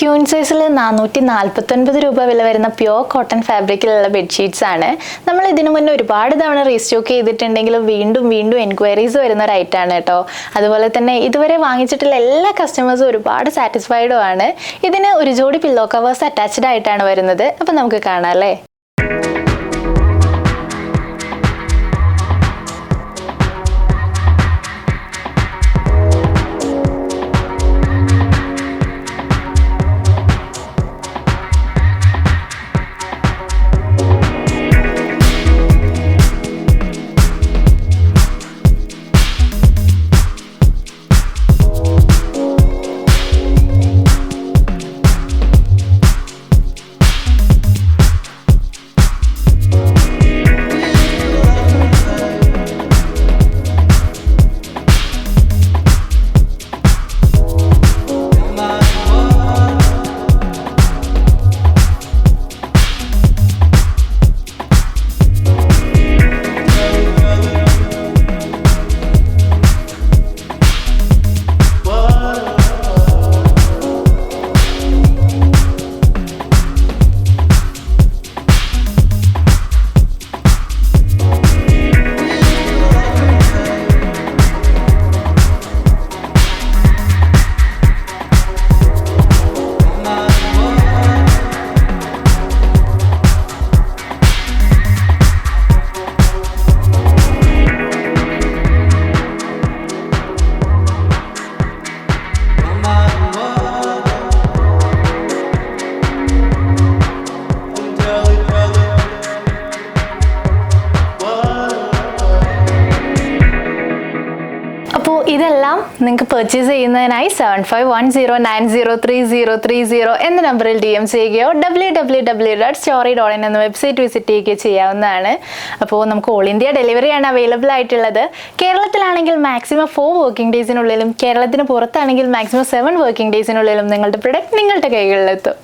Queen സൈസിൽ 449 രൂപ വില വരുന്ന പ്യോർ കോട്ടൺ ഫാബ്രിക്കിലുള്ള ബെഡ്ഷീറ്റ്സ് ആണ്. നമ്മൾ ഇതിനു മുന്നേ ഒരുപാട് തവണ റീസ്റ്റോക്ക് ചെയ്തിട്ടുണ്ടെങ്കിലും വീണ്ടും വീണ്ടും എൻക്വയറീസ് വരുന്ന ഒരു ഐറ്റം ആണ് കേട്ടോ. അതുപോലെ തന്നെ ഇതുവരെ വാങ്ങിച്ചിട്ടുള്ള എല്ലാ കസ്റ്റമേഴ്സും ഒരുപാട് സാറ്റിസ്ഫൈഡും ആണ്. ഇതിന് ഒരു ജോഡി പില്ലോ കവേഴ്സ് അറ്റാച്ച്ഡ് ആയിട്ടാണ് വരുന്നത്. അപ്പം നമുക്ക് കാണാം അല്ലേ. അപ്പോൾ ഇതെല്ലാം നിങ്ങൾക്ക് പർച്ചേസ് ചെയ്യുന്നതിനായി 7510903030 എന്ന നമ്പറിൽ DM ചെയ്യുകയോ www.story.in എന്ന വെബ്സൈറ്റ് വിസിറ്റ് ചെയ്യുകയോ ചെയ്യാവുന്നതാണ്. അപ്പോൾ നമുക്ക് ഓൾ ഇന്ത്യ ഡെലിവറിയാണ് അവൈലബിൾ ആയിട്ടുള്ളത്. കേരളത്തിലാണെങ്കിൽ മാക്സിമം 4 വർക്കിംഗ് ഡേയ്സിനുള്ളിലും കേരളത്തിന് പുറത്താണെങ്കിൽ മാക്സിമം 7 വർക്കിംഗ് ഡേയ്സിനുള്ളിലും നിങ്ങളുടെ പ്രൊഡക്റ്റ് നിങ്ങളുടെ കൈകളിലെത്തും.